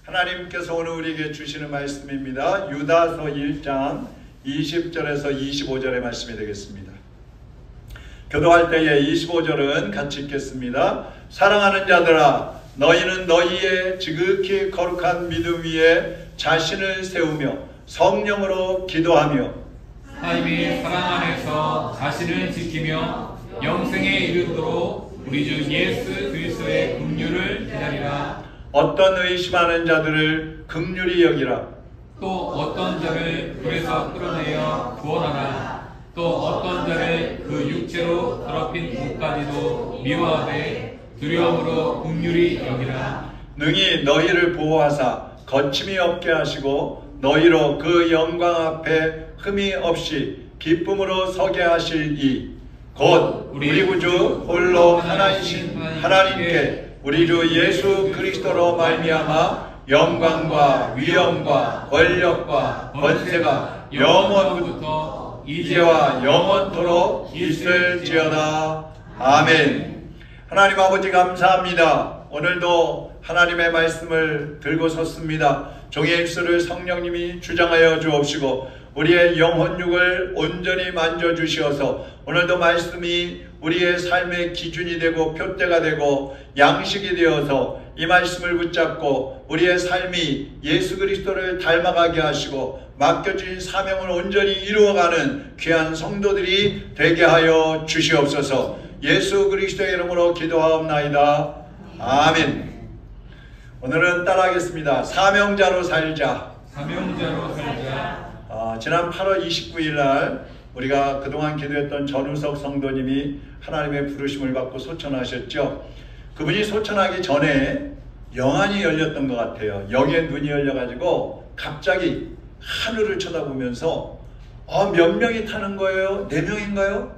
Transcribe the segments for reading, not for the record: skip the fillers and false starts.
하나님께서 오늘 우리에게 주시는 말씀입니다. 유다서 1장 20절에서 25절의 말씀이 되겠습니다. 교도할 때에 25절은 같이 읽겠습니다. 사랑하는 자들아, 너희는 너희의 지극히 거룩한 믿음 위에 자신을 세우며 성령으로 기도하며 하나님의 사랑 안에서 자신을 지키며 영생에 이르도록 우리 주 예수 그리스도의 긍휼을 기다리라. 어떤 의심하는 자들을 긍휼히 여기라. 또 어떤 자를 불에서 끌어내어 구원하라. 또 어떤 자를 그 육체로 더럽힌 곳까지도 미워하되 두려움으로 긍휼히 여기라. 능히 너희를 보호하사 거침이 없게 하시고 너희로 그 영광 앞에 흠이 없이 기쁨으로 서게 하실 이 곧 우리 구주 홀로 하나이신 하나님께 우리 주 예수 그리스도로 말미암아 영광과 위엄과 권력과 권세가 영원부터 이제와 영원토록 있을지어다. 아멘. 하나님 아버지 감사합니다. 오늘도 하나님의 말씀을 들고 섰습니다. 종의 입술을 성령님이 주장하여 주옵시고 우리의 영혼육을 온전히 만져주시어서 오늘도 말씀이 우리의 삶의 기준이 되고 표대가 되고 양식이 되어서 이 말씀을 붙잡고 우리의 삶이 예수 그리스도를 닮아가게 하시고 맡겨주신 사명을 온전히 이루어가는 귀한 성도들이 되게 하여 주시옵소서. 예수 그리스도의 이름으로 기도하옵나이다. 아멘. 오늘은 따라하겠습니다. 사명자로 살자. 사명자로 살자. 지난 8월 29일 날 우리가 그동안 기도했던 전우석 성도님이 하나님의 부르심을 받고 소천하셨죠. 그분이 소천하기 전에 영안이 열렸던 것 같아요. 영의 눈이 열려가지고 갑자기 하늘을 쳐다보면서 몇 명이 타는 거예요? 4명인가요?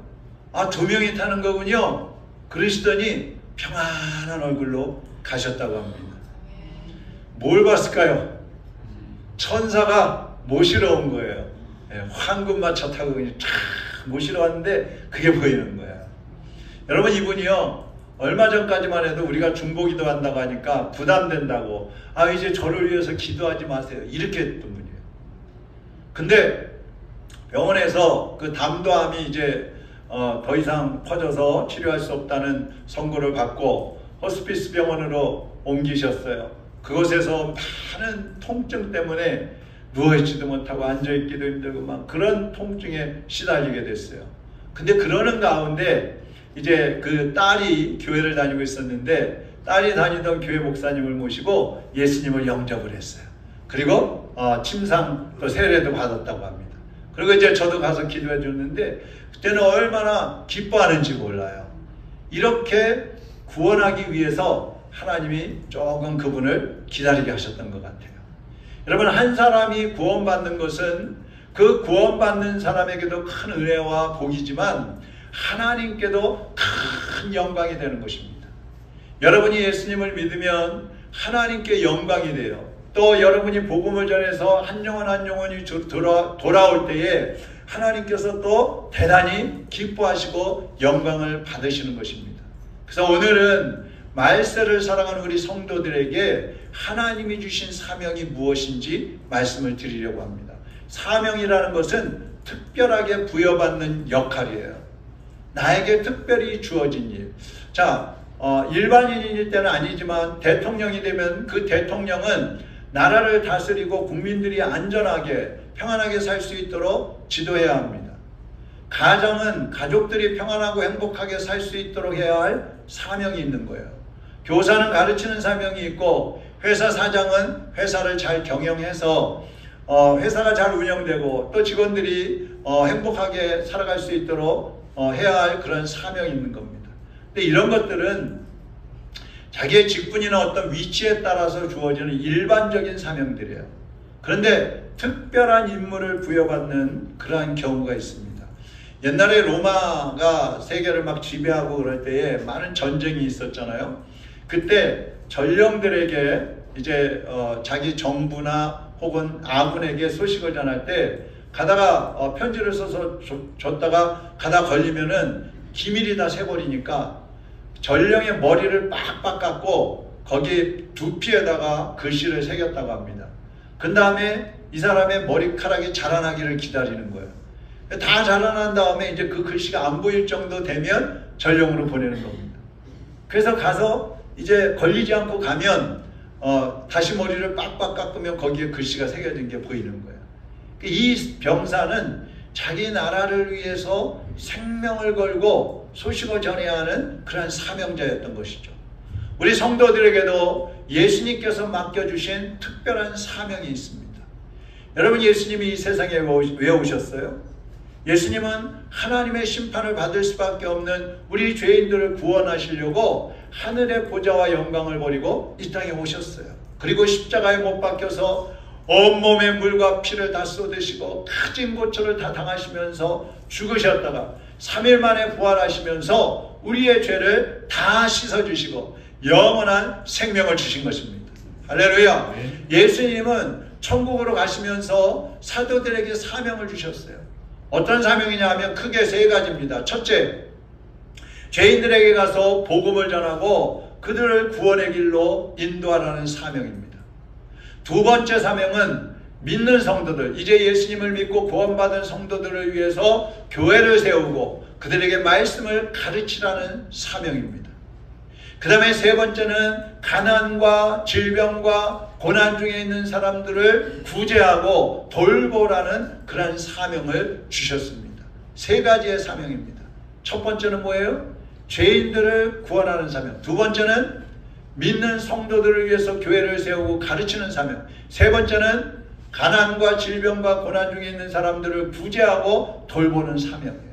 2명이 타는 거군요. 그러시더니 평안한 얼굴로 가셨다고 합니다. 뭘 봤을까요? 천사가 모시러 온 거예요. 황금마차 타고 그냥 쫙 모시러 왔는데 그게 보이는 거예요. 여러분, 이분이요, 얼마 전까지만 해도 우리가 중보기도 한다고 하니까 부담된다고 이제 저를 위해서 기도하지 마세요 이렇게 했던 분이에요. 근데 병원에서 그 담도암이 이제 더 이상 퍼져서 치료할 수 없다는 선고를 받고 호스피스 병원으로 옮기셨어요. 그곳에서 많은 통증 때문에 누워있지도 못하고 앉아있기도 힘들고 막 그런 통증에 시달리게 됐어요. 근데 그러는 가운데 이제 그 딸이 교회를 다니고 있었는데 딸이 다니던 교회 목사님을 모시고 예수님을 영접을 했어요. 그리고 침상 또 세례도 받았다고 합니다. 그리고 이제 저도 가서 기도해 줬는데 그때는 얼마나 기뻐하는지 몰라요. 이렇게 구원하기 위해서 하나님이 조금 그분을 기다리게 하셨던 것 같아요. 여러분, 한 사람이 구원받는 것은 그 구원받는 사람에게도 큰 은혜와 복이지만 하나님께도 큰 영광이 되는 것입니다. 여러분이 예수님을 믿으면 하나님께 영광이 돼요. 또 여러분이 복음을 전해서 한 영혼 한 영혼이 돌아올 때에 하나님께서 또 대단히 기뻐하시고 영광을 받으시는 것입니다. 그래서 오늘은 말세를 살아가는 우리 성도들에게 하나님이 주신 사명이 무엇인지 말씀을 드리려고 합니다. 사명이라는 것은 특별하게 부여받는 역할이에요. 나에게 특별히 주어진 일. 자, 일반인일 때는 아니지만 대통령이 되면 그 대통령은 나라를 다스리고 국민들이 안전하게 평안하게 살 수 있도록 지도해야 합니다. 가정은 가족들이 평안하고 행복하게 살 수 있도록 해야 할 사명이 있는 거예요. 교사는 가르치는 사명이 있고 회사 사장은 회사를 잘 경영해서 회사가 잘 운영되고 또 직원들이 행복하게 살아갈 수 있도록 해야 할 그런 사명이 있는 겁니다. 근데 이런 것들은 자기의 직분이나 어떤 위치에 따라서 주어지는 일반적인 사명들이에요. 그런데 특별한 임무를 부여받는 그러한 경우가 있습니다. 옛날에 로마가 세계를 막 지배하고 그럴 때에 많은 전쟁이 있었잖아요. 그때 전령들에게 이제 자기 정부나 혹은 아군에게 소식을 전할 때 가다가 편지를 써서 줬다가 가다 걸리면은 기밀이 다 새버리니까 전령의 머리를 빡빡 깎고 거기 두피에다가 글씨를 새겼다고 합니다. 그 다음에 이 사람의 머리카락이 자라나기를 기다리는 거예요. 다 자라난 다음에 이제 그 글씨가 안 보일 정도 되면 전령으로 보내는 겁니다. 그래서 가서 이제 걸리지 않고 가면 다시 머리를 빡빡 깎으면 거기에 글씨가 새겨진 게 보이는 거예요. 이 병사는 자기 나라를 위해서 생명을 걸고 소식을 전해야 하는 그런 사명자였던 것이죠. 우리 성도들에게도 예수님께서 맡겨주신 특별한 사명이 있습니다. 여러분, 예수님이 이 세상에 왜 오셨어요? 예수님은 하나님의 심판을 받을 수밖에 없는 우리 죄인들을 구원하시려고 하늘의 보좌와 영광을 버리고 이 땅에 오셨어요. 그리고 십자가에 못 박혀서 온몸에 물과 피를 다 쏟으시고 크진 고초를 다 당하시면서 죽으셨다가 3일 만에 부활하시면서 우리의 죄를 다 씻어주시고 영원한 생명을 주신 것입니다. 할렐루야. 예수님은 천국으로 가시면서 사도들에게 사명을 주셨어요. 어떤 사명이냐 하면 크게 세 가지입니다. 첫째, 죄인들에게 가서 복음을 전하고 그들을 구원의 길로 인도하라는 사명입니다. 두 번째 사명은 믿는 성도들, 이제 예수님을 믿고 구원받은 성도들을 위해서 교회를 세우고 그들에게 말씀을 가르치라는 사명입니다. 그 다음에 세 번째는 가난과 질병과 고난 중에 있는 사람들을 구제하고 돌보라는 그런 사명을 주셨습니다. 세 가지의 사명입니다. 첫 번째는 뭐예요? 죄인들을 구원하는 사명. 두 번째는 믿는 성도들을 위해서 교회를 세우고 가르치는 사명. 세 번째는 가난과 질병과 고난 중에 있는 사람들을 구제하고 돌보는 사명이에요.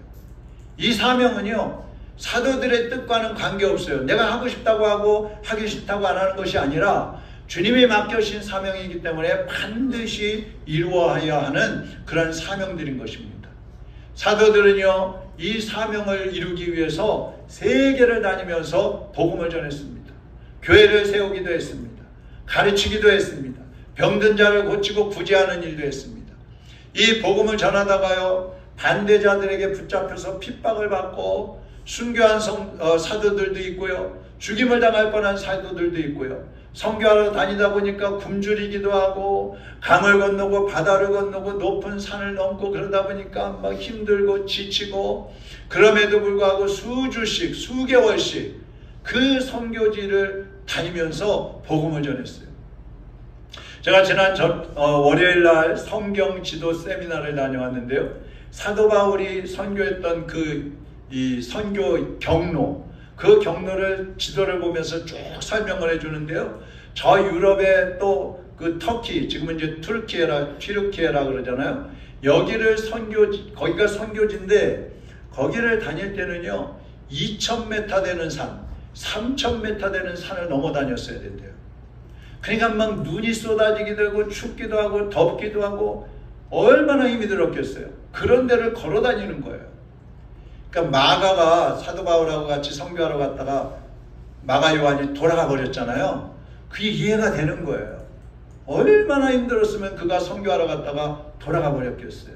이 사명은요, 사도들의 뜻과는 관계없어요. 내가 하고 싶다고 하고 하기 싫다고 안 하는 것이 아니라 주님이 맡겨주신 사명이기 때문에 반드시 이루어야 하는 그런 사명들인 것입니다. 사도들은요, 이 사명을 이루기 위해서 세계를 다니면서 복음을 전했습니다. 교회를 세우기도 했습니다. 가르치기도 했습니다. 병든 자를 고치고 구제하는 일도 했습니다. 이 복음을 전하다가요, 반대자들에게 붙잡혀서 핍박을 받고 순교한 사도들도 있고요, 죽임을 당할 뻔한 사도들도 있고요, 선교하러 다니다 보니까 굶주리기도 하고 강을 건너고 바다를 건너고 높은 산을 넘고 그러다 보니까 막 힘들고 지치고, 그럼에도 불구하고 수주씩 수개월씩 그 선교지를 다니면서 복음을 전했어요. 제가 지난 월요일 날 성경 지도 세미나를 다녀왔는데요, 사도 바울이 선교했던 이 선교 경로, 그 경로를 지도를 보면서 쭉 설명을 해주는데요, 저 유럽의 또 그 터키, 지금은 이제 튀르키예라 그러잖아요. 여기를 거기가 선교지인데 거기를 다닐 때는요 2000m 되는 산, 3000m 되는 산을 넘어 다녔어야 된대요. 그러니까 막 눈이 쏟아지기도 하고 춥기도 하고 덥기도 하고 얼마나 힘이 들었겠어요. 그런 데를 걸어 다니는 거예요. 그러니까 마가가 사도 바울하고 같이 선교하러 갔다가 마가 요한이 돌아가 버렸잖아요. 그게 이해가 되는 거예요. 얼마나 힘들었으면 그가 선교하러 갔다가 돌아가 버렸겠어요.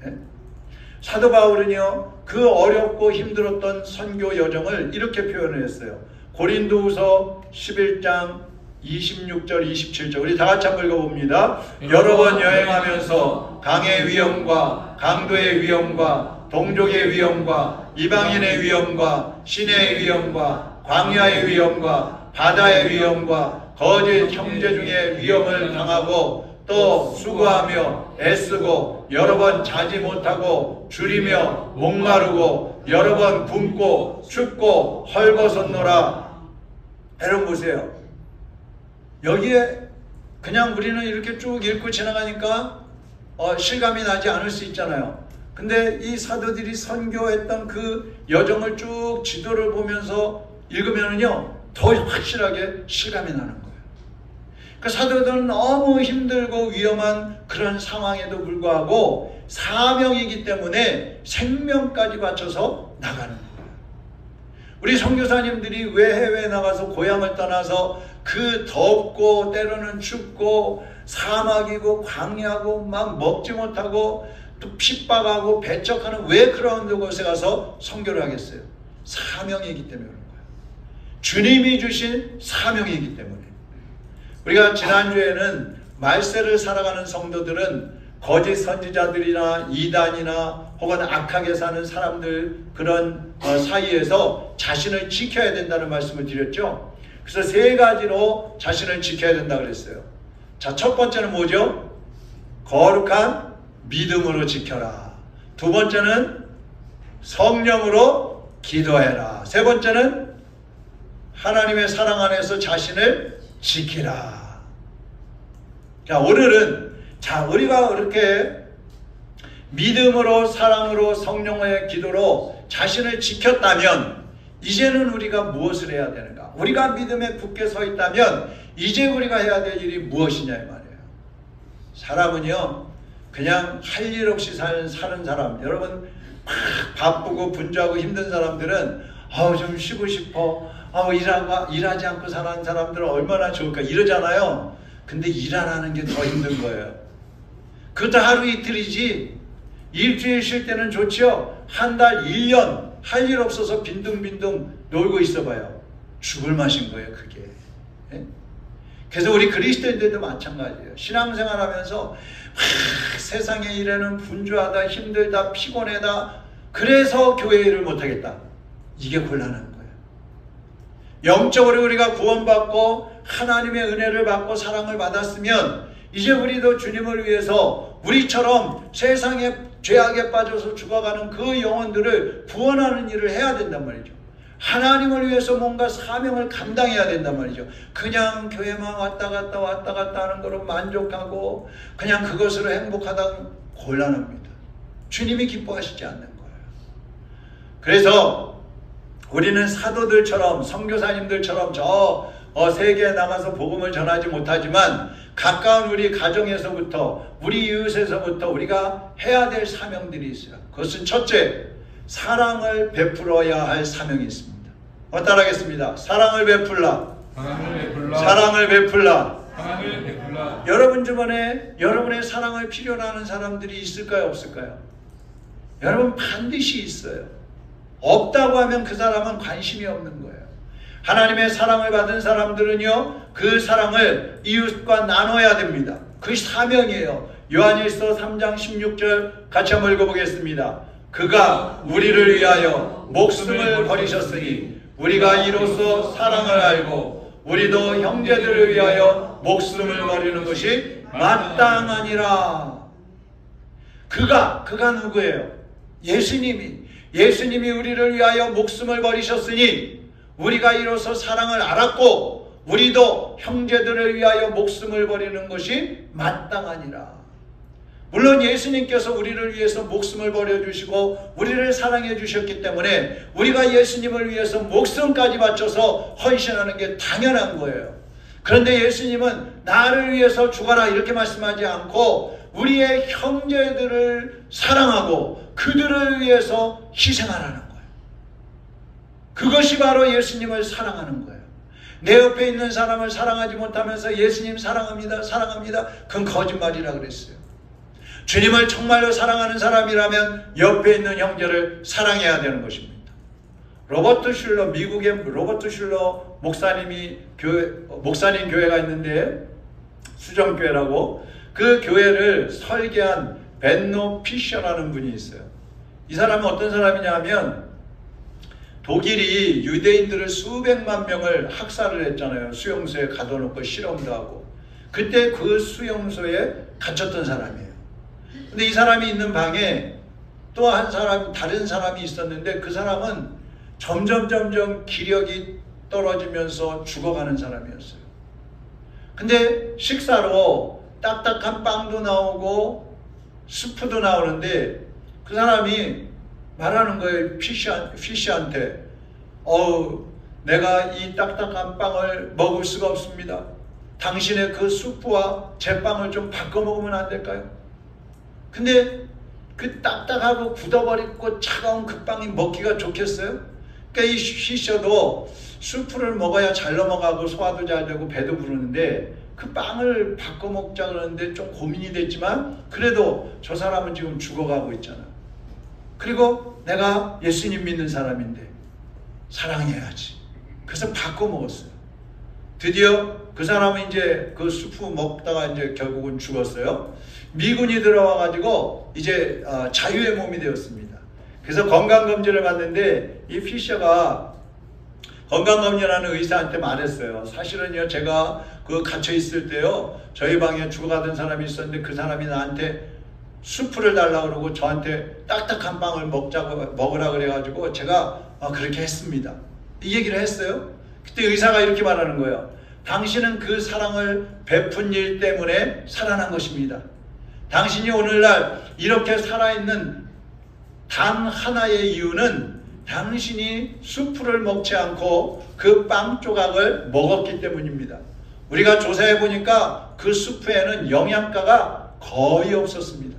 예? 사도 바울은요, 그 어렵고 힘들었던 선교 여정을 이렇게 표현을 했어요. 고린도후서 11장 26절 27절 우리 다 같이 한번 읽어봅니다. 여러 번 여행하면서 강의 위험과 강도의 위험과 동족의 위험과 이방인의 위험과 시내의 위험과 광야의 위험과 바다의 위험과 거짓 형제 중에 위험을 당하고 또 수고하며 애쓰고 여러 번 자지 못하고 줄이며 목마르고 여러 번 굶고 춥고 헐벗었노라. 여러분 보세요. 여기에 그냥 우리는 이렇게 쭉 읽고 지나가니까 실감이 나지 않을 수 있잖아요. 근데 이 사도들이 선교했던 그 여정을 쭉 지도를 보면서 읽으면요 더 확실하게 실감이 나는 거예요. 그 사도들은 너무 힘들고 위험한 그런 상황에도 불구하고 사명이기 때문에 생명까지 바쳐서 나가는 거예요. 우리 선교사님들이 왜 해외에 나가서 고향을 떠나서 그 덥고 때로는 춥고 사막이고 광야고 막 먹지 못하고 또 핍박하고 배척하는 왜 그런 곳에 가서 선교를 하겠어요? 사명이기 때문에 그런 거예요. 주님이 주신 사명이기 때문에. 우리가 지난주에는 말세를 살아가는 성도들은 거짓 선지자들이나 이단이나 혹은 악하게 사는 사람들 그런 사이에서 자신을 지켜야 된다는 말씀을 드렸죠. 그래서 세 가지로 자신을 지켜야 된다 그랬어요. 자, 첫 번째는 뭐죠? 거룩한 믿음으로 지켜라. 두 번째는 성령으로 기도해라. 세 번째는 하나님의 사랑 안에서 자신을 지키라. 자, 오늘은 우리가 이렇게 믿음으로 사랑으로 성령의 기도로 자신을 지켰다면 이제는 우리가 무엇을 해야 되는가? 우리가 믿음에 굳게 서 있다면 이제 우리가 해야 될 일이 무엇이냐 이 말이에요. 사람은요 그냥 할 일 없이 사는 사람, 여러분 막 바쁘고 분주하고 힘든 사람들은 좀 쉬고 싶어, 일하지 않고 사는 사람들은 얼마나 좋을까 이러잖아요. 근데 일 안 하는 게 더 힘든 거예요. 그것도 하루 이틀이지. 일주일 쉴 때는 좋죠. 한 달, 1년 할 일 없어서 빈둥빈둥 놀고 있어봐요. 죽을 맛인 거예요 그게. 예? 그래서 우리 그리스도인들도 마찬가지예요. 신앙생활하면서 세상의 일에는 분주하다, 힘들다, 피곤하다, 그래서 교회 일을 못하겠다. 이게 곤란한 거예요. 영적으로 우리가 구원받고 하나님의 은혜를 받고 사랑을 받았으면 이제 우리도 주님을 위해서 우리처럼 세상에 죄악에 빠져서 죽어가는 그 영혼들을 구원하는 일을 해야 된단 말이죠. 하나님을 위해서 뭔가 사명을 감당해야 된단 말이죠. 그냥 교회만 왔다 갔다 하는 거로 만족하고 그냥 그것으로 행복하다는 곤란합니다. 주님이 기뻐하시지 않는 거예요. 그래서 우리는 사도들처럼 선교사님들처럼 저 세계에 나가서 복음을 전하지 못하지만 가까운 우리 가정에서부터 우리 이웃에서부터 우리가 해야 될 사명들이 있어요. 그것은 첫째, 사랑을 베풀어야 할 사명이 있습니다. 따라하겠습니다. 사랑을 베풀라. 사랑을 베풀라. 여러분 주변에 여러분의 사랑을 필요로 하는 사람들이 있을까요? 없을까요? 여러분 반드시 있어요. 없다고 하면 그 사람은 관심이 없는 거예요. 하나님의 사랑을 받은 사람들은요 그 사랑을 이웃과 나눠야 됩니다. 그 사명이에요. 요한일서 3장 16절 같이 한번 읽어보겠습니다. 그가 우리를 위하여 목숨을 버리셨으니 우리가 이로써 사랑을 알고 우리도 형제들을 위하여 목숨을 버리는 것이 마땅하니라. 그가 누구예요? 예수님이 우리를 위하여 목숨을 버리셨으니 우리가 이로써 사랑을 알았고 우리도 형제들을 위하여 목숨을 버리는 것이 마땅하니라. 물론 예수님께서 우리를 위해서 목숨을 버려주시고 우리를 사랑해 주셨기 때문에 우리가 예수님을 위해서 목숨까지 바쳐서 헌신하는 게 당연한 거예요. 그런데 예수님은 나를 위해서 죽어라 이렇게 말씀하지 않고 우리의 형제들을 사랑하고 그들을 위해서 희생하라는 거예요. 그것이 바로 예수님을 사랑하는 거예요. 내 옆에 있는 사람을 사랑하지 못하면서 예수님 사랑합니다, 사랑합니다. 그건 거짓말이라 그랬어요. 주님을 정말로 사랑하는 사람이라면 옆에 있는 형제를 사랑해야 되는 것입니다. 미국의 로버트 슐러 목사님 교회가 있는데 수정교회라고 그 교회를 설계한 벤노 피셔라는 분이 있어요. 이 사람은 어떤 사람이냐 하면 독일이 유대인들을 수백만 명을 학살을 했잖아요. 수용소에 가둬놓고 실험도 하고. 그때 그 수용소에 갇혔던 사람이에요. 근데 이 사람이 있는 방에 또 다른 사람이 있었는데 그 사람은 점점 기력이 떨어지면서 죽어가는 사람이었어요. 근데 식사로 딱딱한 빵도 나오고 스프도 나오는데 그 사람이 말하는 거예요. 피쉬한테 내가 이 딱딱한 빵을 먹을 수가 없습니다. 당신의 그 수프와 제 빵을 좀 바꿔 먹으면 안 될까요? 근데 그 딱딱하고 굳어버리고 차가운 그 빵이 먹기가 좋겠어요? 그러니까 이 피셔도 수프를 먹어야 잘 넘어가고 소화도 잘 되고 배도 부르는데 그 빵을 바꿔 먹자 그러는데 좀 고민이 됐지만 그래도 저 사람은 지금 죽어가고 있잖아. 그리고 내가 예수님 믿는 사람인데 사랑해야지. 그래서 바꿔 먹었어요. 드디어 그 사람은 이제 그 수프 먹다가 이제 결국은 죽었어요. 미군이 들어와가지고 이제 자유의 몸이 되었습니다. 그래서 건강검진을 받는데 이 피셔가 건강검진하는 의사한테 말했어요. 사실은요, 제가 그 갇혀 있을 때요, 저희 방에 죽어가던 사람이 있었는데 그 사람이 나한테 수프를 달라고 그러고 저한테 딱딱한 빵을 먹으라 그래가지고 제가 그렇게 했습니다. 이 얘기를 했어요. 그때 의사가 이렇게 말하는 거예요. 당신은 그 사랑을 베푼 일 때문에 살아난 것입니다. 당신이 오늘날 이렇게 살아있는 단 하나의 이유는 당신이 수프를 먹지 않고 그 빵 조각을 먹었기 때문입니다. 우리가 조사해 보니까 그 수프에는 영양가가 거의 없었습니다.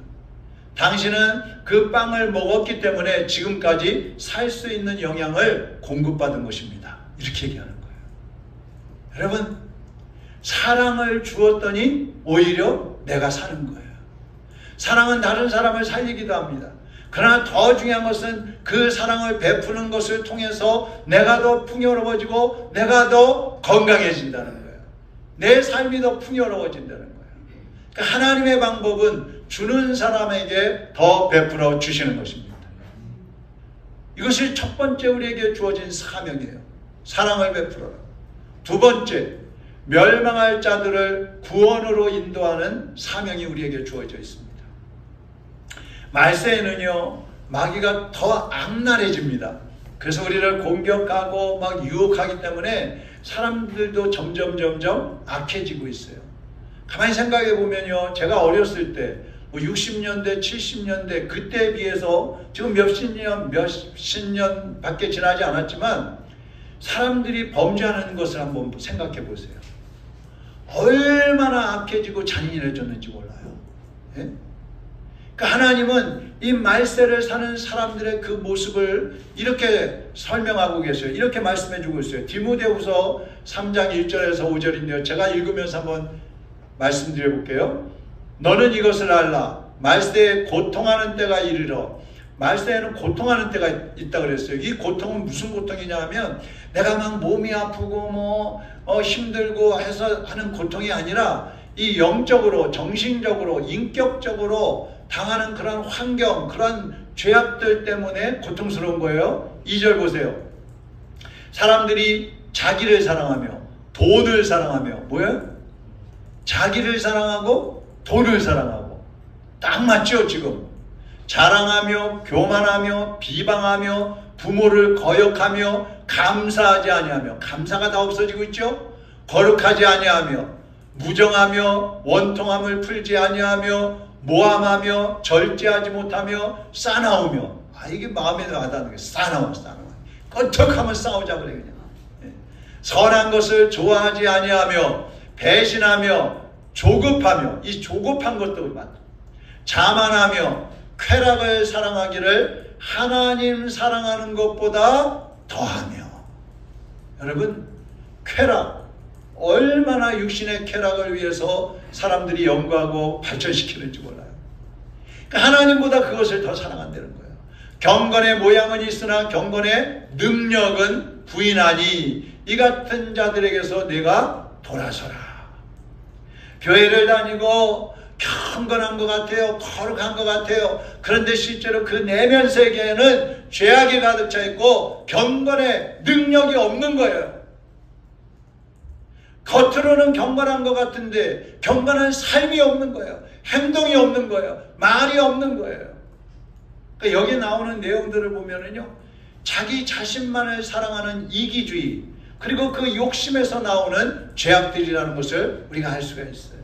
당신은 그 빵을 먹었기 때문에 지금까지 살 수 있는 영양을 공급받은 것입니다. 이렇게 얘기하는 거예요. 여러분, 사랑을 주었더니 오히려 내가 사는 거예요. 사랑은 다른 사람을 살리기도 합니다. 그러나 더 중요한 것은 그 사랑을 베푸는 것을 통해서 내가 더 풍요로워지고 내가 더 건강해진다는 거예요. 내 삶이 더 풍요로워진다는 거예요. 그러니까 하나님의 방법은 주는 사람에게 더 베풀어 주시는 것입니다. 이것이 첫 번째 우리에게 주어진 사명이에요. 사랑을 베풀어라. 두 번째, 멸망할 자들을 구원으로 인도하는 사명이 우리에게 주어져 있습니다. 말세에는요, 마귀가 더 악랄해집니다. 그래서 우리를 공격하고 막 유혹하기 때문에 사람들도 점점 악해지고 있어요. 가만히 생각해 보면요, 제가 어렸을 때 60년대, 70년대 그때에 비해서 지금 몇십 년 밖에 지나지 않았지만 사람들이 범죄하는 것을 한번 생각해 보세요. 얼마나 악해지고 잔인해졌는지 몰라요. 예? 그러니까 하나님은 이 말세를 사는 사람들의 그 모습을 이렇게 설명하고 계세요. 이렇게 말씀해 주고 있어요. 디모데후서 3장 1절에서 5절인데요. 제가 읽으면서 한번 말씀드려 볼게요. 너는 이것을 알라. 말세에 고통하는 때가 이르러. 말세에는 고통하는 때가 있다 그랬어요. 이 고통은 무슨 고통이냐 하면 내가 막 몸이 아프고 힘들고 해서 하는 고통이 아니라 이 영적으로, 정신적으로, 인격적으로 당하는 그런 환경, 그런 죄악들 때문에 고통스러운 거예요. 2절 보세요. 사람들이 자기를 사랑하며 돈을 사랑하며 뭐예요? 자기를 사랑하고 돈을 사랑하고 딱 맞죠 지금. 자랑하며 교만하며 비방하며 부모를 거역하며 감사하지 아니하며, 감사가 다 없어지고 있죠. 거룩하지 아니하며 무정하며 원통함을 풀지 아니하며 모함하며 절제하지 못하며 싸나우며. 이게 마음에 와닿는 게 싸나워. 껐덕하면 싸우자 그래 그냥. 선한 것을 좋아하지 아니하며 배신하며 조급하며, 이 조급한 것도 맞다. 자만하며 쾌락을 사랑하기를 하나님 사랑하는 것보다 더하며. 여러분, 쾌락, 얼마나 육신의 쾌락을 위해서 사람들이 연구하고 발전시키는지 몰라요. 그러니까 하나님보다 그것을 더 사랑한다는 거예요. 경건의 모양은 있으나 경건의 능력은 부인하니 이 같은 자들에게서 내가 돌아서라. 교회를 다니고 경건한 것 같아요. 거룩한 것 같아요. 그런데 실제로 그 내면 세계에는 죄악이 가득 차 있고 경건의 능력이 없는 거예요. 겉으로는 경건한 것 같은데 경건한 삶이 없는 거예요. 행동이 없는 거예요. 말이 없는 거예요. 그러니까 여기 나오는 내용들을 보면은요, 자기 자신만을 사랑하는 이기주의, 그리고 그 욕심에서 나오는 죄악들이라는 것을 우리가 알 수가 있어요.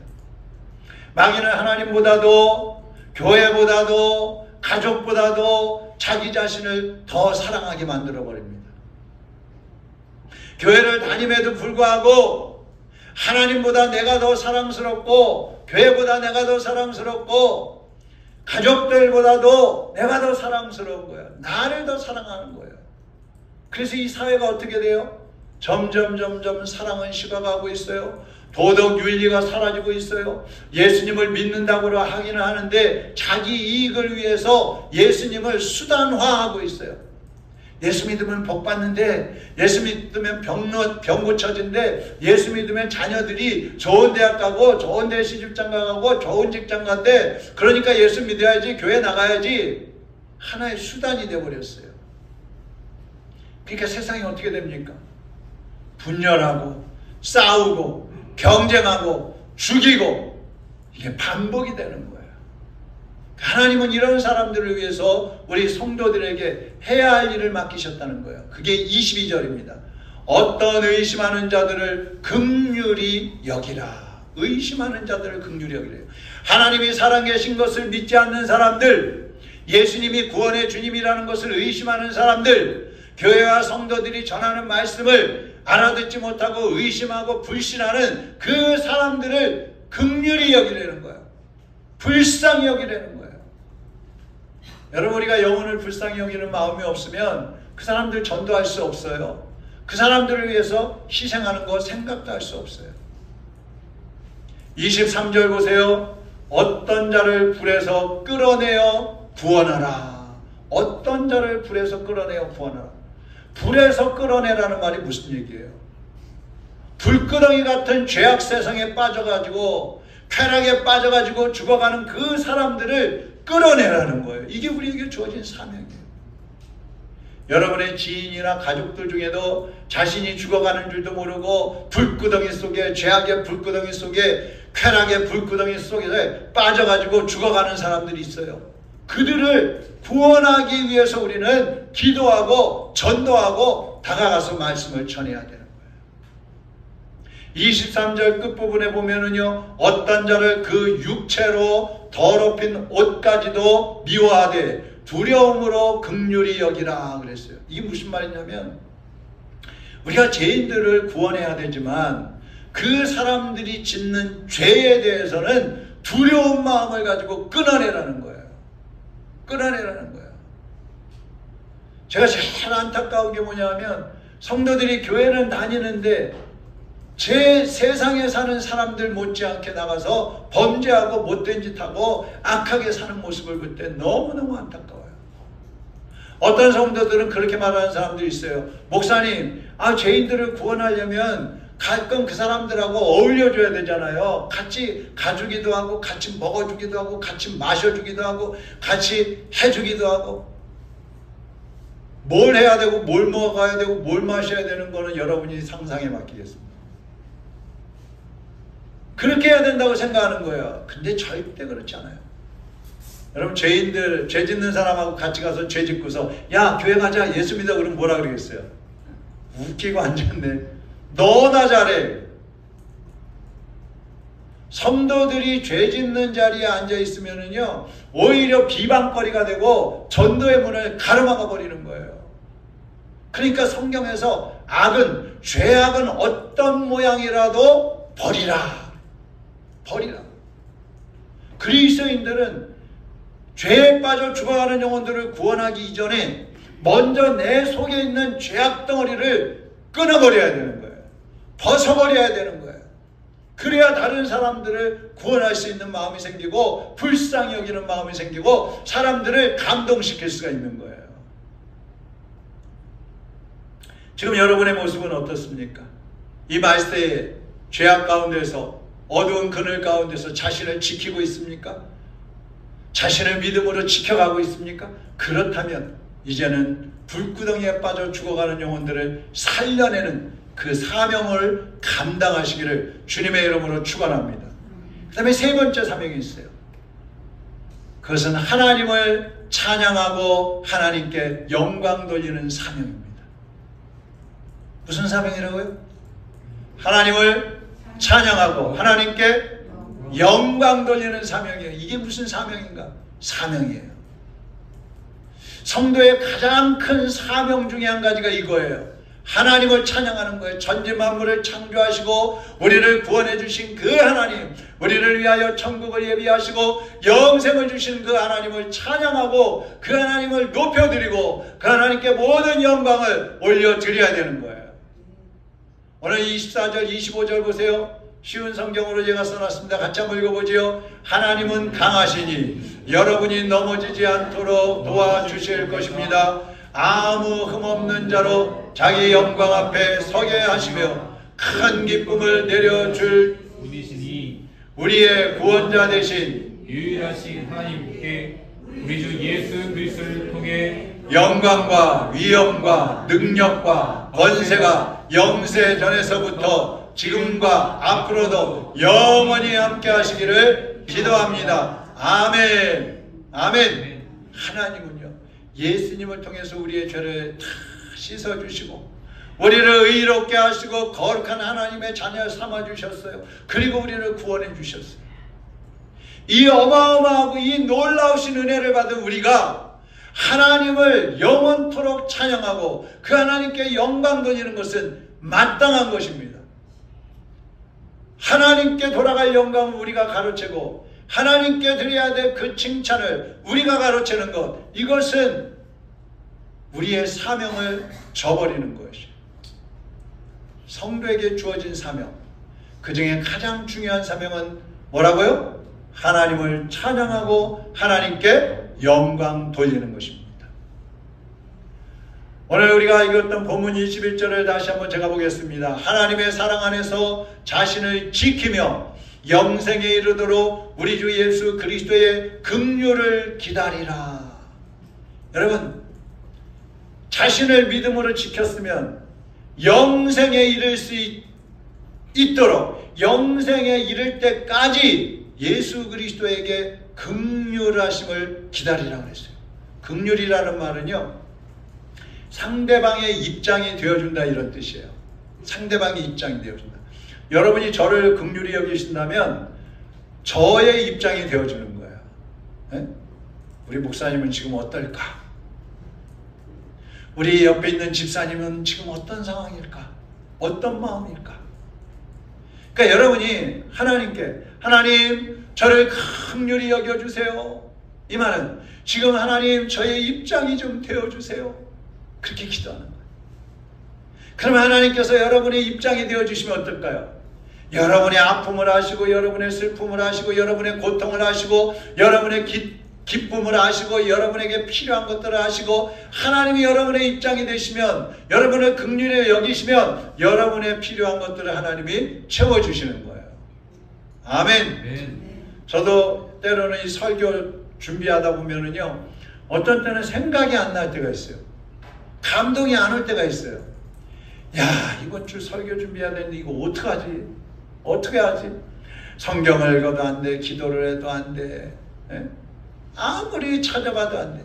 마귀는 하나님보다도 교회보다도 가족보다도 자기 자신을 더 사랑하게 만들어 버립니다. 교회를 다님에도 불구하고 하나님보다 내가 더 사랑스럽고 교회보다 내가 더 사랑스럽고 가족들보다도 내가 더 사랑스러운 거예요. 나를 더 사랑하는 거예요. 그래서 이 사회가 어떻게 돼요? 점점 사랑은 식어가고 있어요. 도덕 윤리가 사라지고 있어요. 예수님을 믿는다고 하기는 하는데 자기 이익을 위해서 예수님을 수단화하고 있어요. 예수 믿으면 복 받는데, 예수 믿으면 병 고쳐진대, 예수 믿으면 자녀들이 좋은 대학 가고 좋은 데 시집장 가고 좋은 직장 간대, 그러니까 예수 믿어야지, 교회 나가야지. 하나의 수단이 되어버렸어요. 그러니까 세상이 어떻게 됩니까? 분열하고 싸우고 경쟁하고 죽이고, 이게 반복이 되는 거예요. 하나님은 이런 사람들을 위해서 우리 성도들에게 해야 할 일을 맡기셨다는 거예요. 그게 22절입니다. 어떤 의심하는 자들을 긍휼히 여기라. 의심하는 자들을 긍휼히 여기래요. 하나님이 살아계신 것을 믿지 않는 사람들, 예수님이 구원의 주님이라는 것을 의심하는 사람들, 교회와 성도들이 전하는 말씀을 알아듣지 못하고 의심하고 불신하는 그 사람들을 긍휼히 여기려는 거예요. 불쌍히 여기려는 거예요. 여러분, 우리가 영혼을 불쌍히 여기는 마음이 없으면 그 사람들 전도할 수 없어요. 그 사람들을 위해서 희생하는 거 생각도 할 수 없어요. 23절 보세요. 어떤 자를 불에서 끌어내어 구원하라. 어떤 자를 불에서 끌어내어 구원하라. 불에서 끌어내라는 말이 무슨 얘기예요? 불끄덩이 같은 죄악 세상에 빠져가지고 쾌락에 빠져가지고 죽어가는 그 사람들을 끌어내라는 거예요. 이게 우리에게 주어진 사명이에요. 여러분의 지인이나 가족들 중에도 자신이 죽어가는 줄도 모르고 불끄덩이 속에, 죄악의 불끄덩이 속에, 쾌락의 불끄덩이 속에 빠져가지고 죽어가는 사람들이 있어요. 그들을 구원하기 위해서 우리는 기도하고 전도하고 다가가서 말씀을 전해야 되는 거예요. 23절 끝부분에 보면은요, 어떤 자를 그 육체로 더럽힌 옷까지도 미워하되 두려움으로 긍휼히 여기라 그랬어요. 이게 무슨 말이냐면, 우리가 죄인들을 구원해야 되지만 그 사람들이 짓는 죄에 대해서는 두려운 마음을 가지고 끊어내라는 거예요. 끊어내라는 거예요. 제가 제일 안타까운 게 뭐냐면, 성도들이 교회는 다니는데 제 세상에 사는 사람들 못지않게 나가서 범죄하고 못된 짓 하고 악하게 사는 모습을 볼 때 너무너무 안타까워요. 어떤 성도들은 그렇게 말하는 사람들이 있어요. 목사님, 죄인들을 구원하려면 가끔 그 사람들하고 어울려줘야 되잖아요. 같이 가주기도 하고 같이 먹어주기도 하고 같이 마셔주기도 하고 같이 해주기도 하고, 뭘 해야 되고 뭘 먹어야 되고 뭘 마셔야 되는 거는 여러분이 상상에 맡기겠습니다. 그렇게 해야 된다고 생각하는 거예요. 근데 절대 그렇지 않아요. 여러분, 죄인들, 죄 짓는 사람하고 같이 가서 죄 짓고서 야, 교회 가자, 예수 믿어, 그러면 뭐라 그러겠어요? 웃기고 앉았네. 너나 잘해. 성도들이 죄 짓는 자리에 앉아 있으면은요, 오히려 비방거리가 되고 전도의 문을 가로막아 버리는 거예요. 그러니까 성경에서 악은, 죄악은 어떤 모양이라도 버리라. 버리라. 그리스도인들은 죄에 빠져 죽어가는 영혼들을 구원하기 이전에 먼저 내 속에 있는 죄악 덩어리를 끊어버려야 되는 거예요. 벗어버려야 되는 거예요. 그래야 다른 사람들을 구원할 수 있는 마음이 생기고 불쌍히 여기는 마음이 생기고 사람들을 감동시킬 수가 있는 거예요. 지금 여러분의 모습은 어떻습니까? 이 말세에 죄악 가운데서, 어두운 그늘 가운데서 자신을 지키고 있습니까? 자신을 믿음으로 지켜가고 있습니까? 그렇다면 이제는 불구덩이에 빠져 죽어가는 영혼들을 살려내는 그 사명을 감당하시기를 주님의 이름으로 축원합니다. 그 다음에 세 번째 사명이 있어요. 그것은 하나님을 찬양하고 하나님께 영광 돌리는 사명입니다. 무슨 사명이라고요? 하나님을 찬양하고 하나님께 영광 돌리는 사명이에요. 이게 무슨 사명인가? 사명이에요. 성도의 가장 큰 사명 중에 한 가지가 이거예요. 하나님을 찬양하는 거예요. 전지 만물을 창조하시고 우리를 구원해 주신 그 하나님, 우리를 위하여 천국을 예비하시고 영생을 주신 그 하나님을 찬양하고 그 하나님을 높여드리고 그 하나님께 모든 영광을 올려드려야 되는 거예요. 오늘 24절 25절 보세요. 쉬운 성경으로 제가 써놨습니다. 같이 한번 읽어보지요. 하나님은 강하시니 여러분이 넘어지지 않도록 도와주실 것입니다. 아무 흠없는 자로 자기 영광 앞에 서게 하시며 큰 기쁨을 내려줄 분이시니 우리의 구원자 되신 유일하신 하나님께 우리 주 예수 그리스도를 통해 영광과 위엄과 능력과 권세가 영세 전에서부터 지금과 앞으로도 영원히 함께 하시기를 기도합니다. 아멘. 아멘. 하나님은요, 예수님을 통해서 우리의 죄를 다 씻어주시고 우리를 의롭게 하시고 거룩한 하나님의 자녀 삼아주셨어요. 그리고 우리를 구원해 주셨어요. 이 어마어마하고 이 놀라우신 은혜를 받은 우리가 하나님을 영원토록 찬양하고 그 하나님께 영광 돌리는 것은 마땅한 것입니다. 하나님께 돌아갈 영광을 우리가 가로채고 하나님께 드려야 될 그 칭찬을 우리가 가로채는 것, 이것은 우리의 사명을 저버리는 것이에요. 성도에게 주어진 사명, 그 중에 가장 중요한 사명은 뭐라고요? 하나님을 찬양하고 하나님께 영광 돌리는 것입니다. 오늘 우리가 읽었던 본문 21절을 다시 한번 제가 보겠습니다. 하나님의 사랑 안에서 자신을 지키며 영생에 이르도록 우리 주 예수 그리스도의 긍휼을 기다리라. 여러분, 자신을 믿음으로 지켰으면 영생에 이를 수 있도록 영생에 이를 때까지 예수 그리스도에게 긍휼하심을 기다리라고 했어요. 긍휼이라는 말은요, 상대방의 입장이 되어준다 이런 뜻이에요. 상대방의 입장이 되어준다. 여러분이 저를 긍휼히 여기신다면 저의 입장이 되어주는 거예요. 네? 우리 목사님은 지금 어떨까? 우리 옆에 있는 집사님은 지금 어떤 상황일까? 어떤 마음일까? 그러니까 여러분이 하나님께, 하나님 저를 긍휼히 여겨주세요, 이 말은 지금 하나님 저의 입장이 좀 되어주세요, 그렇게 기도하는 거예요. 그러면 하나님께서 여러분의 입장이 되어주시면 어떨까요? 여러분의 아픔을 아시고 여러분의 슬픔을 아시고 여러분의 고통을 아시고 여러분의 기쁨을 아시고 여러분에게 필요한 것들을 아시고 하나님이 여러분의 입장이 되시면, 여러분을 긍휼히 여기시면 여러분의 필요한 것들을 하나님이 채워주시는 거예요. 아멘. 저도 때로는 이 설교 준비하다 보면은요, 어떤 때는 생각이 안 날 때가 있어요. 감동이 안 올 때가 있어요. 야, 이번 주 설교 준비해야 되는데 이거 어떡하지? 어떻게 하지? 성경을 읽어도 안 돼, 기도를 해도 안 돼, 아무리 찾아봐도 안 돼.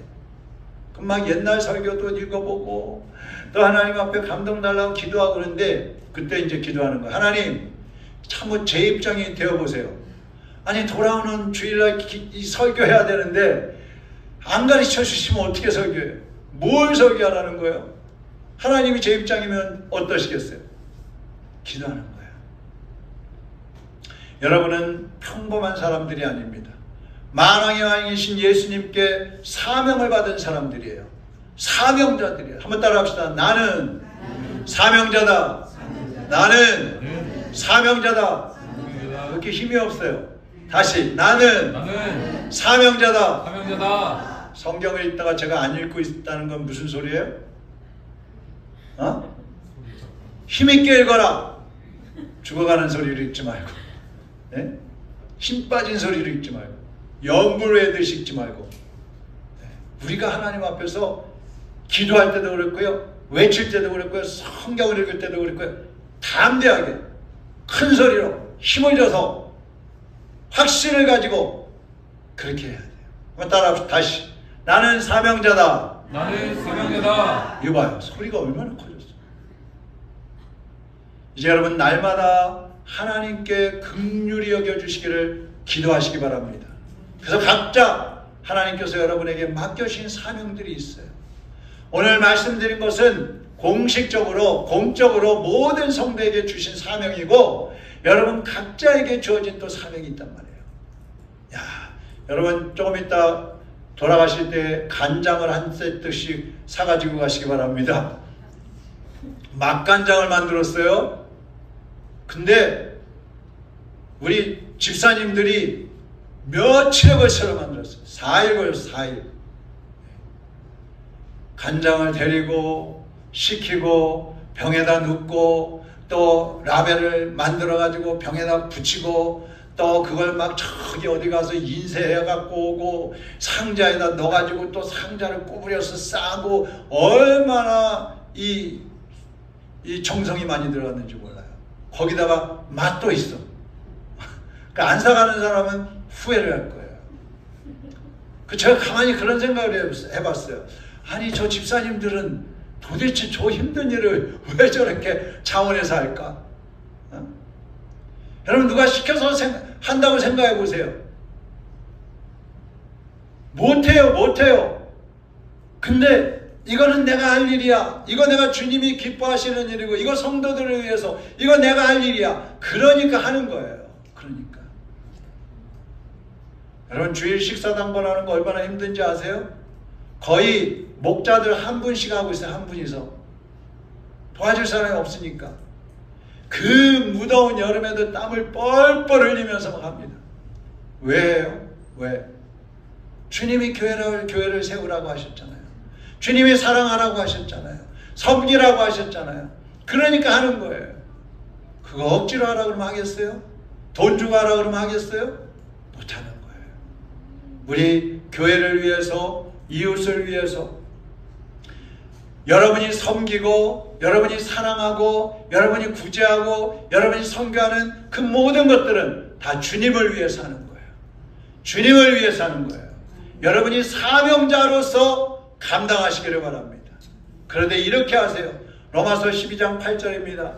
그럼 막 옛날 설교도 읽어보고 또 하나님 앞에 감동 달라고 기도하고 그러는데, 그때 이제 기도하는 거야. 하나님, 한번 제 입장이 되어보세요. 아니, 돌아오는 주일날 설교해야 되는데 안 가르쳐 주시면 어떻게 설교해요? 뭘 설교하라는 거예요? 하나님이 제 입장이면 어떠시겠어요? 기도하는 거예요. 여러분은 평범한 사람들이 아닙니다. 만왕의 왕이신 예수님께 사명을 받은 사람들이에요. 사명자들이에요. 한번 따라합시다. 나는 사명자다. 나는 사명자다. 이렇게 힘이 없어요. 다시, 나는 사명자다. 성경을 읽다가 제가 안 읽고 있다는 건 무슨 소리예요? 힘있게 읽어라. 죽어가는 소리를 읽지 말고, 네? 힘 빠진 소리를 읽지 말고, 연불외듯이 읽지 말고, 우리가 하나님 앞에서 기도할 때도 그랬고요, 외칠 때도 그랬고요, 성경을 읽을 때도 그랬고요, 담대하게 큰 소리로 힘을 줘서 확신을 가지고 그렇게 해야 돼요. 한번 따라합시다. 다시, 나는 사명자다. 나는 사명자다. 이거 봐요, 소리가 얼마나 커졌어. 이제 여러분, 날마다 하나님께 긍휼히 여겨주시기를 기도하시기 바랍니다. 그래서 각자 하나님께서 여러분에게 맡겨주신 사명들이 있어요. 오늘 말씀드린 것은 공식적으로, 공적으로 모든 성도에게 주신 사명이고, 여러분 각자에게 주어진 또 사명이 있단 말이에요. 야, 여러분 조금 이따 돌아가실 때 간장을 한 세트씩 사가지고 가시기 바랍니다. 맛간장을 만들었어요. 근데 우리 집사님들이 며칠에 걸쳐서 만들었어요. 4일 걸렸어요. 4일. 간장을 데리고 식히고 병에다 넣고 또 라벨을 만들어 가지고 병에다 붙이고 또 그걸 막 저기 어디 가서 인쇄해 갖고 오고 상자에다 넣어 가지고 또 상자를 구부려서 싸고 얼마나 이 정성이 많이 들어갔는지 몰라요. 거기다가 맛도 있어. 그러니까 안 사가는 사람은 후회를 할 거예요. 제가 가만히 그런 생각을 해봤어요. 아니 저 집사님들은 도대체 저 힘든 일을 왜 저렇게 차원에서 할까? 여러분 누가 시켜서 한다고 생각해 보세요. 못해요. 근데 이거는 내가 할 일이야. 이거 내가 주님이 기뻐하시는 일이고 이거 성도들을 위해서 이거 내가 할 일이야. 그러니까 하는 거예요. 그러니까. 여러분 주일 식사당번하는 거 얼마나 힘든지 아세요? 거의 목자들 한 분씩 하고 있어요. 한 분이서. 도와줄 사람이 없으니까. 그 무더운 여름에도 땀을 뻘뻘 흘리면서 막 합니다. 왜요? 왜? 주님이 교회를 세우라고 하셨잖아요. 주님이 사랑하라고 하셨잖아요. 섬기라고 하셨잖아요. 그러니까 하는 거예요. 그거 억지로 하라고 그러면 하겠어요? 돈 주고 하라고 그러면 하겠어요? 못하는 거예요. 우리 교회를 위해서, 이웃을 위해서 여러분이 섬기고 여러분이 사랑하고 여러분이 구제하고 여러분이 섬겨하는 그 모든 것들은 다 주님을 위해서 하는 거예요. 주님을 위해서 하는 거예요. 여러분이 사명자로서 감당하시기를 바랍니다. 그런데 이렇게 하세요. 로마서 12장 8절입니다.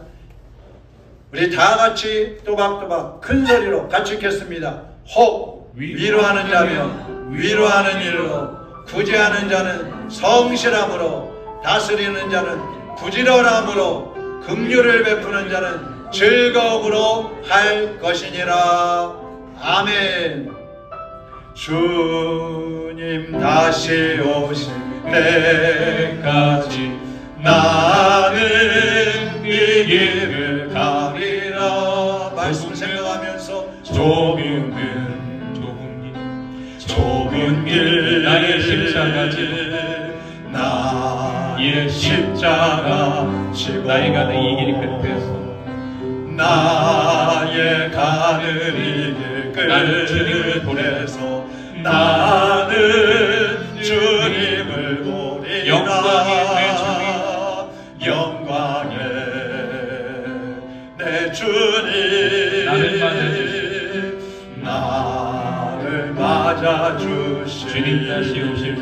우리 다 같이 또박또박 큰 소리로 같이 읽겠습니다. 혹 위로하는 자면 위로하는 일로, 구제하는 자는 성실함으로, 다스리는 자는 부지런함으로, 긍휼을 베푸는 자는 즐거움으로 할 것이니라. 아멘. 주님 다시 오실 때까지 나는 이 길을 가리라. 말씀 생각하면서 좁은 길 나의 십자가 지고 나의 십자가 지고 나의 가는 이 길 끝에서 나의 가는 이 길 끝에서 나는 주님을 보리라. 영광의 내 주님 나를 맞아주실 주님 다시 오실 때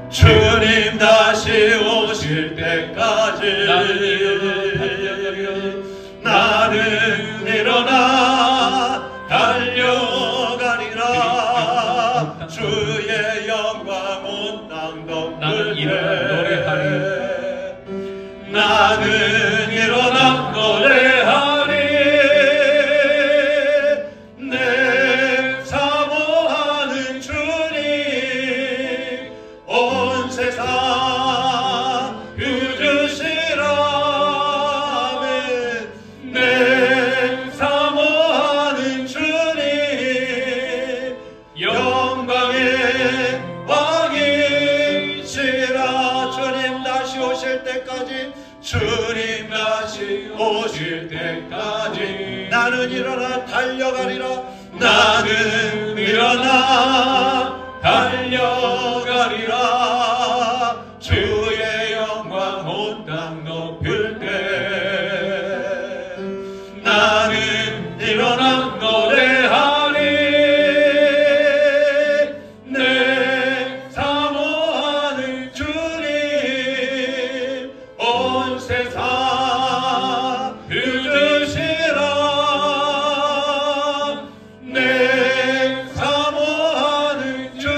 주님 다시 오실 때까지 나는 일어나 달려가리라. 주의 영광 온 땅 덮을 때 나는 일어나 노래하리. 내 사모하는 주님 온 세상 유주시라면 내 사모하는 주님 영광의 왕이시라. 주님 다시 오실 때까지 주님 다시 오실 때까지 나는 일어나 달려가리라. 나는 일어나 달려가리라. 주의 영광 온 땅 높일 때 나는 일어나 노래하리. 내 사모하는 주님 온 세상 유주시라. 내 사모하는 주님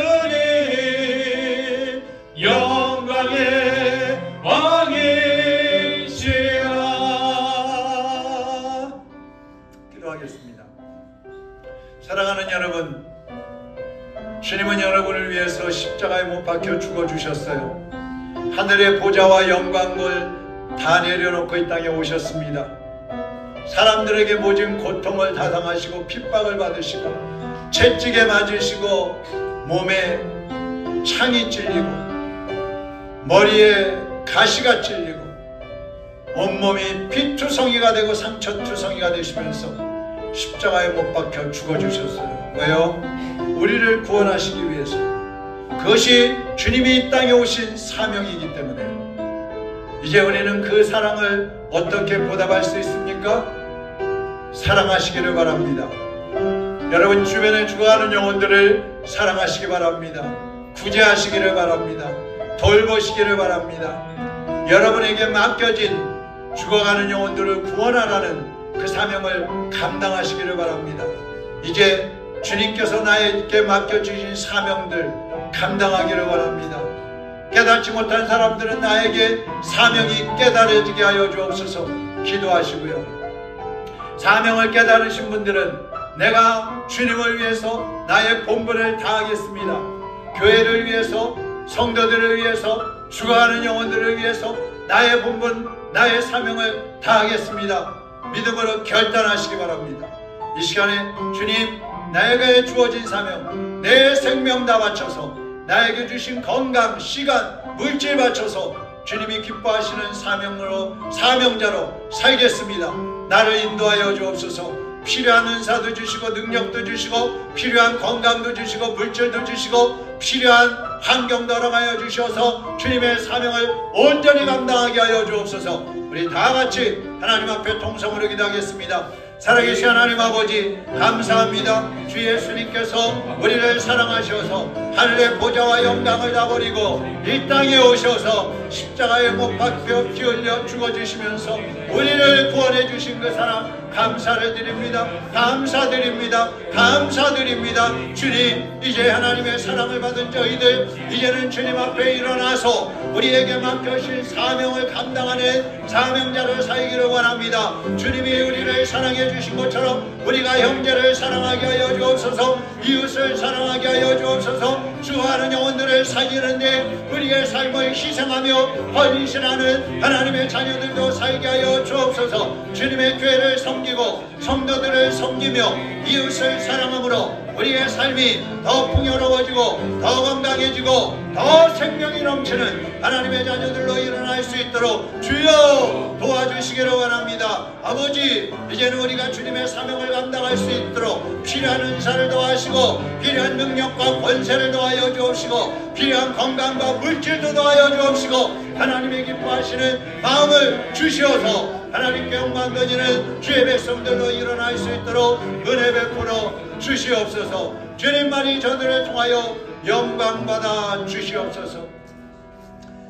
영광의 왕이시라. 기도하겠습니다. 사랑하는 여러분, 주님은 여러분을 위해서 십자가에 못 박혀 죽어주셨어요. 하늘의 보좌와 영광을 다 내려놓고 이 땅에 오셨습니다. 사람들에게 모진 고통을 다 당하시고 핍박을 받으시고 채찍에 맞으시고 몸에 창이 찔리고 머리에 가시가 찔리고 온몸이 피투성이가 되고 상처투성이가 되시면서 십자가에 못 박혀 죽어주셨어요. 왜요? 우리를 구원하시기 위해서. 그것이 주님이 이 땅에 오신 사명이기 때문에. 이제 우리는 그 사랑을 어떻게 보답할 수 있습니까? 사랑하시기를 바랍니다. 여러분 주변에 죽어가는 영혼들을 사랑하시기 바랍니다. 구제하시기를 바랍니다. 돌보시기를 바랍니다. 여러분에게 맡겨진 죽어가는 영혼들을 구원하라는 그 사명을 감당하시기를 바랍니다. 이제 주님께서 나에게 맡겨주신 사명들 감당하기를 원합니다. 깨닫지 못한 사람들은 나에게 사명이 깨달아지게 하여 주옵소서 기도하시고요. 사명을 깨달으신 분들은 내가 주님을 위해서 나의 본분을 다하겠습니다. 교회를 위해서, 성도들을 위해서, 죽어가는 영혼들을 위해서 나의 본분, 나의 사명을 다하겠습니다. 믿음으로 결단하시기 바랍니다. 이 시간에 주님, 나에게 주어진 사명, 내 생명 다 바쳐서 나에게 주신 건강, 시간, 물질 바쳐서 주님이 기뻐하시는 사명자로 살겠습니다. 나를 인도하여 주옵소서. 필요한 은사도 주시고 능력도 주시고 필요한 건강도 주시고 물질도 주시고 필요한 환경도 허락하여 주셔서 주님의 사명을 온전히 감당하게 하여 주옵소서. 우리 다같이 하나님 앞에 통성으로 기도하겠습니다. 살아계신 하나님 아버지 감사합니다. 주 예수님께서 우리를 사랑하셔서 하늘의 보좌와 영광을 다 버리고 이 땅에 오셔서 십자가에 못 박혀 피 흘려 죽어주시면서 우리를 구원해 주신 그 사랑 감사를 드립니다. 감사드립니다. 감사드립니다. 주님, 이제 하나님의 사랑을 받은 저희들 이제는 주님 앞에 일어나서 우리에게 맡겨주신 사명을 감당하는 사명자를 살기를 원합니다. 주님이 우리를 사랑해 주신 것처럼 우리가 형제를 사랑하게 하여 주옵소서. 이웃을 사랑하게 하여 주옵소서. 주하는 영혼들을 살리는데 우리의 삶을 희생하며 헌신하는 하나님의 자녀들도 살게 하여 주옵소서. 주님의 교회를 섬기고 성도들을 섬기며 이웃을 사랑함으로 우리의 삶이 더 풍요로워지고 더 건강해지고 더 생명이 넘치는 하나님의 자녀들로 일어날 수 있도록 주여 도와주시기를 원합니다. 아버지, 이제는 우리가 주님의 사명을 감당할 수 있도록 필요한 은사를 더하시고 필요한 능력과 권세를 더하여 주옵시고 필요한 건강과 물질도 더하여 주옵시고 하나님의 기뻐하시는 마음을 주시어서 하나님께 영광 드리는 주의 백성들로 일어날 수 있도록 은혜 베풀어 주시옵소서. 주님만이 저들을 통하여 영광 받아 주시옵소서.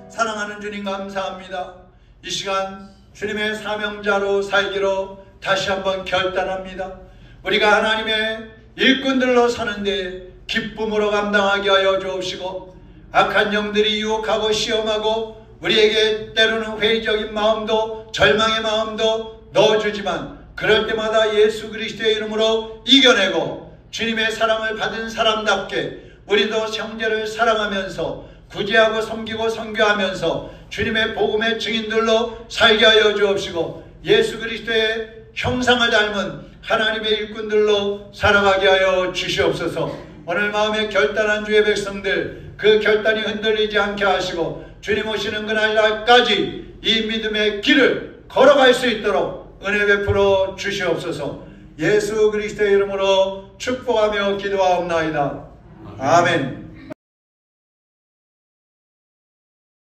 사랑하는 주님 감사합니다. 이 시간 주님의 사명자로 살기로 다시 한번 결단합니다. 우리가 하나님의 일꾼들로 사는데 기쁨으로 감당하게 하여 주옵시고 악한 영들이 유혹하고 시험하고 우리에게 때로는 회의적인 마음도 절망의 마음도 넣어주지만 그럴 때마다 예수 그리스도의 이름으로 이겨내고 주님의 사랑을 받은 사람답게 우리도 형제를 사랑하면서 구제하고 섬기고 선교하면서 주님의 복음의 증인들로 살게 하여 주옵시고 예수 그리스도의 형상을 닮은 하나님의 일꾼들로 살아가게 하여 주시옵소서. 오늘 마음에 결단한 주의 백성들 그 결단이 흔들리지 않게 하시고 주님 오시는 그날까지 이 믿음의 길을 걸어갈 수 있도록 은혜 베풀어 주시옵소서. 예수 그리스도의 이름으로 축복하며 기도하옵나이다. 아멘.